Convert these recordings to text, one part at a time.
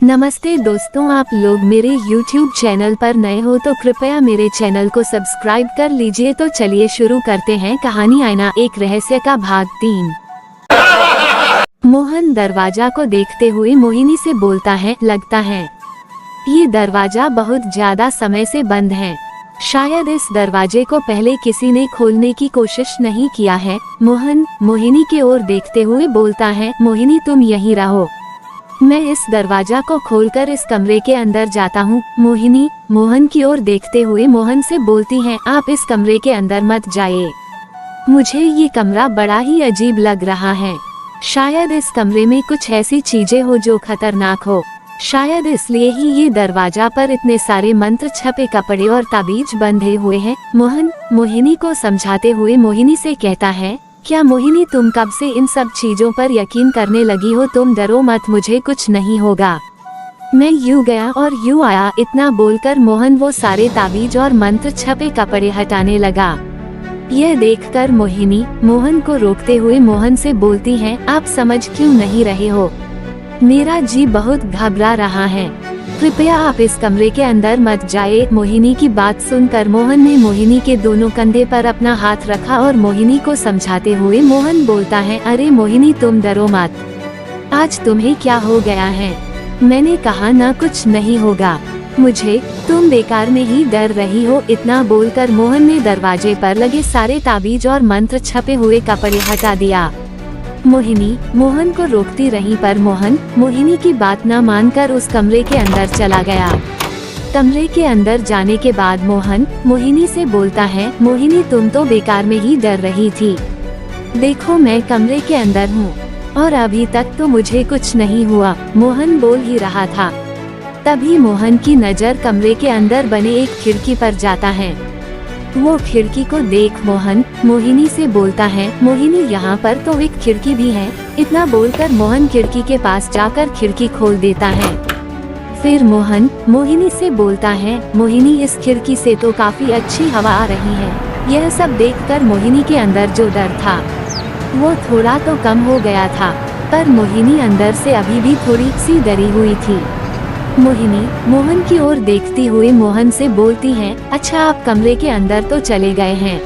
नमस्ते दोस्तों, आप लोग मेरे YouTube चैनल पर नए हो तो कृपया मेरे चैनल को सब्सक्राइब कर लीजिए। तो चलिए शुरू करते हैं कहानी आईना एक रहस्य का भाग 3। मोहन दरवाजा को देखते हुए मोहिनी से बोलता है, लगता है ये दरवाजा बहुत ज्यादा समय से बंद है। शायद इस दरवाजे को पहले किसी ने खोलने की कोशिश नहीं किया है। मोहन मोहिनी की ओर देखते हुए बोलता है, मोहिनी तुम यहीं रहो, मैं इस दरवाजा को खोलकर इस कमरे के अंदर जाता हूँ। मोहिनी मोहन की ओर देखते हुए मोहन से बोलती है, आप इस कमरे के अंदर मत जाइए, मुझे ये कमरा बड़ा ही अजीब लग रहा है। शायद इस कमरे में कुछ ऐसी चीजें हो जो खतरनाक हो। शायद इसलिए ही ये दरवाजा पर इतने सारे मंत्र छपे कपड़े और ताबीज बंधे हुए हैं। मोहन मोहिनी को समझाते हुए मोहिनी से कहता है, क्या मोहिनी तुम कब से इन सब चीजों पर यकीन करने लगी हो? तुम डरो मत, मुझे कुछ नहीं होगा, मैं यूं गया और यूं आया। इतना बोलकर मोहन वो सारे ताबीज और मंत्र छपे कपड़े हटाने लगा। यह देखकर मोहिनी मोहन को रोकते हुए मोहन से बोलती है, आप समझ क्यों नहीं रहे हो? मेरा जी बहुत घबरा रहा है, कृपया आप इस कमरे के अंदर मत जाइए। मोहिनी की बात सुनकर मोहन ने मोहिनी के दोनों कंधे पर अपना हाथ रखा और मोहिनी को समझाते हुए मोहन बोलता है, अरे मोहिनी तुम डरो मत, आज तुम्हें क्या हो गया है? मैंने कहा ना कुछ नहीं होगा मुझे, तुम बेकार में ही डर रही हो। इतना बोलकर मोहन ने दरवाजे पर लगे सारे ताबीज और मंत्र छपे हुए कपड़े हटा दिया। मोहिनी मोहन को रोकती रही पर मोहन मोहिनी की बात न मानकर उस कमरे के अंदर चला गया। कमरे के अंदर जाने के बाद मोहन मोहिनी से बोलता है, मोहिनी तुम तो बेकार में ही डर रही थी, देखो मैं कमरे के अंदर हूँ और अभी तक तो मुझे कुछ नहीं हुआ। मोहन बोल ही रहा था, तभी मोहन की नज़र कमरे के अंदर बने एक खिड़की पर जाता है। वो खिड़की को देख मोहन मोहिनी से बोलता है, मोहिनी यहाँ पर तो एक खिड़की भी है। इतना बोलकर मोहन खिड़की के पास जाकर खिड़की खोल देता है। फिर मोहन मोहिनी से बोलता है, मोहिनी इस खिड़की से तो काफी अच्छी हवा आ रही है। यह सब देखकर मोहिनी के अंदर जो डर था वो थोड़ा तो कम हो गया था, पर मोहिनी अंदर से अभी भी थोड़ी सी डरी हुई थी। मोहिनी मोहन की ओर देखती हुई मोहन से बोलती है, अच्छा आप कमरे के अंदर तो चले गए हैं,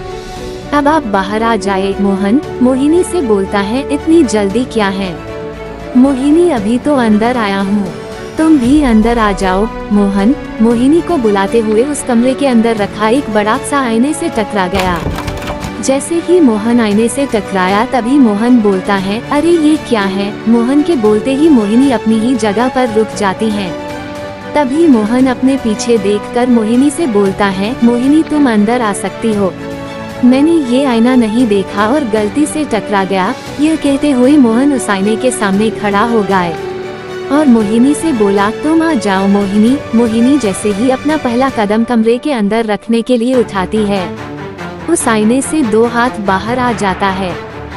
अब आप बाहर आ जाए। मोहन मोहिनी से बोलता है, इतनी जल्दी क्या है? मोहिनी अभी तो अंदर आया हूँ, तुम भी अंदर आ जाओ। मोहन मोहिनी को बुलाते हुए उस कमरे के अंदर रखा एक बड़ा सा आईने से टकरा गया। जैसे ही मोहन आईने से टकराया तभी मोहन बोलता है, अरे ये क्या है? मोहन के बोलते ही मोहिनी अपनी ही जगह पर रुक जाती है। तभी मोहन अपने पीछे देखकर मोहिनी से बोलता है, मोहिनी तुम अंदर आ सकती हो, मैंने ये आईना नहीं देखा और गलती से टकरा गया। यह कहते हुए मोहन उस आईने के सामने खड़ा हो गए और मोहिनी से बोला, तुम आ जाओ। मोहिनी जैसे ही अपना पहला कदम कमरे के अंदर रखने के लिए उठाती है, उस आईने से 2 हाथ बाहर आ जाता है।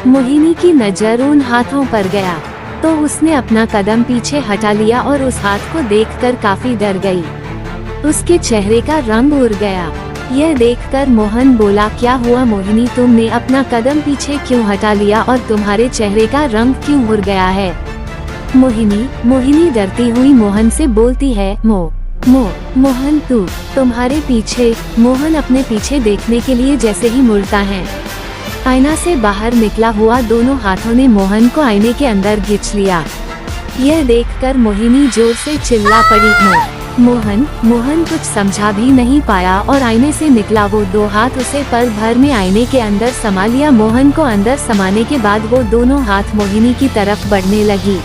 मोहिनी की नजर उन हाथों पर गया तो उसने अपना कदम पीछे हटा लिया और उस हाथ को देखकर काफी डर गई। उसके चेहरे का रंग उड़ गया। यह देखकर मोहन बोला, क्या हुआ मोहिनी, तुमने अपना कदम पीछे क्यों हटा लिया और तुम्हारे चेहरे का रंग क्यों उड़ गया है? मोहिनी डरती हुई मोहन से बोलती है, मोहन तुम्हारे पीछे। मोहन अपने पीछे देखने के लिए जैसे ही मुड़ता है, आईना से बाहर निकला हुआ दोनों हाथों ने मोहन को आईने के अंदर खींच लिया। यह देखकर मोहिनी जोर से चिल्ला पड़ी। मोहन कुछ समझा भी नहीं पाया और आईने से निकला वो 2 हाथ उसे पल भर में आईने के अंदर समा लिया। मोहन को अंदर समाने के बाद वो दोनों हाथ मोहिनी की तरफ बढ़ने लगी।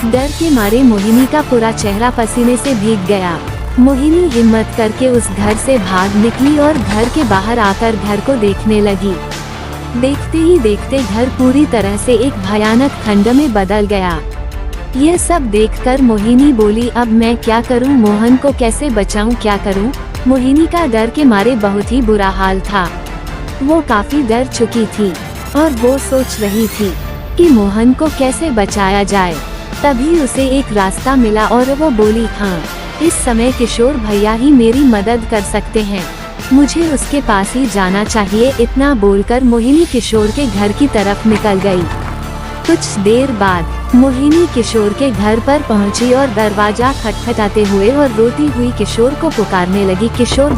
डर के मारे मोहिनी का पूरा चेहरा पसीने से भीग गया। मोहिनी हिम्मत करके उस घर से भाग निकली और घर के बाहर आकर घर को देखने लगी। देखते ही देखते घर पूरी तरह से एक भयानक खंड में बदल गया। यह सब देखकर मोहिनी बोली, अब मैं क्या करूं? मोहन को कैसे बचाऊं, क्या करूं? मोहिनी का डर के मारे बहुत ही बुरा हाल था। वो काफी डर चुकी थी और वो सोच रही थी कि मोहन को कैसे बचाया जाए। तभी उसे एक रास्ता मिला और वो बोली, हाँ इस समय किशोर भैया ही मेरी मदद कर सकते हैं, मुझे उसके पास ही जाना चाहिए। इतना बोलकर मोहिनी किशोर के घर की तरफ निकल गई। कुछ देर बाद मोहिनी किशोर के घर पर पहुंची और दरवाजा खटखटाते हुए और रोती हुई किशोर को पुकारने लगी, किशोर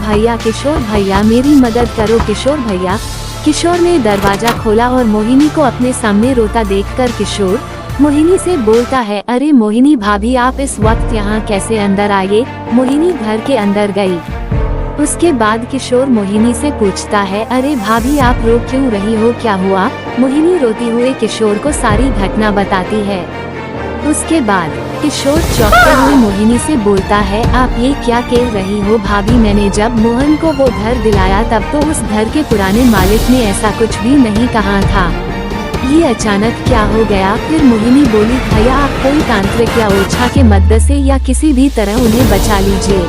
भैया मेरी मदद करो, किशोर भैया। किशोर ने दरवाजा खोला और मोहिनी को अपने सामने रोता देखकर किशोर मोहिनी से बोलता है, अरे मोहिनी भाभी आप इस वक्त यहाँ कैसे अंदर आए? मोहिनी घर के अंदर गई। उसके बाद किशोर मोहिनी से पूछता है, अरे भाभी आप रो क्यों रही हो, क्या हुआ? मोहिनी रोती हुए किशोर को सारी घटना बताती है। उसके बाद किशोर चौंकते हुए मोहिनी से बोलता है, आप ये क्या कह रही हो भाभी? मैंने जब मोहन को वो घर दिलाया तब तो उस घर के पुराने मालिक ने ऐसा कुछ भी नहीं कहा था, ये अचानक क्या हो गया? फिर मोहिनी बोली, भैया आप कोई तांत्रिक या ओझा के मदद से या किसी भी तरह उन्हें बचा लीजिए,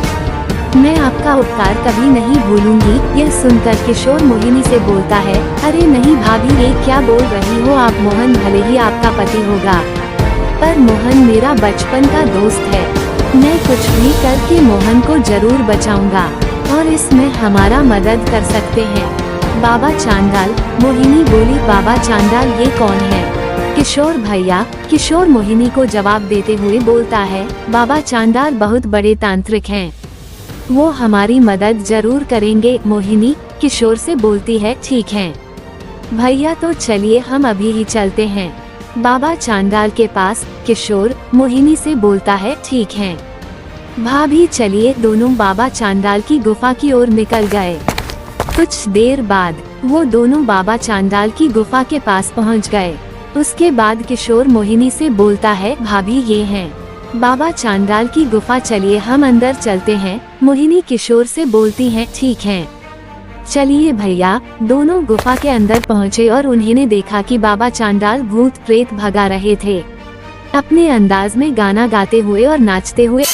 मैं आपका उपकार कभी नहीं भूलूंगी। यह सुनकर किशोर मोहिनी से बोलता है, अरे नहीं भाभी ये क्या बोल रही हो आप? मोहन भले ही आपका पति होगा पर मोहन मेरा बचपन का दोस्त है, मैं कुछ भी करके मोहन को जरूर बचाऊंगा और इसमें हमारा मदद कर सकते हैं बाबा चांडाल। मोहिनी बोली, बाबा चांडाल ये कौन है? किशोर भैया। किशोर मोहिनी को जवाब देते हुए बोलता है, बाबा चांडाल बहुत बड़े तांत्रिक हैं, वो हमारी मदद जरूर करेंगे। मोहिनी किशोर से बोलती है, ठीक है भैया तो चलिए हम अभी ही चलते हैं बाबा चांडाल के पास। किशोर मोहिनी से बोलता है, ठीक है भाभी चलिए। दोनों बाबा चांडाल की गुफा की ओर निकल गए। कुछ देर बाद वो दोनों बाबा चांडाल की गुफा के पास पहुंच गए। उसके बाद किशोर मोहिनी से बोलता है, भाभी ये हैं बाबा चांडाल की गुफा, चलिए हम अंदर चलते हैं। मोहिनी किशोर से बोलती है, ठीक है चलिए भैया। दोनों गुफा के अंदर पहुँचे और उन्होंने देखा कि बाबा चांडाल भूत प्रेत भगा रहे थे, अपने अंदाज में गाना गाते हुए और नाचते हुए।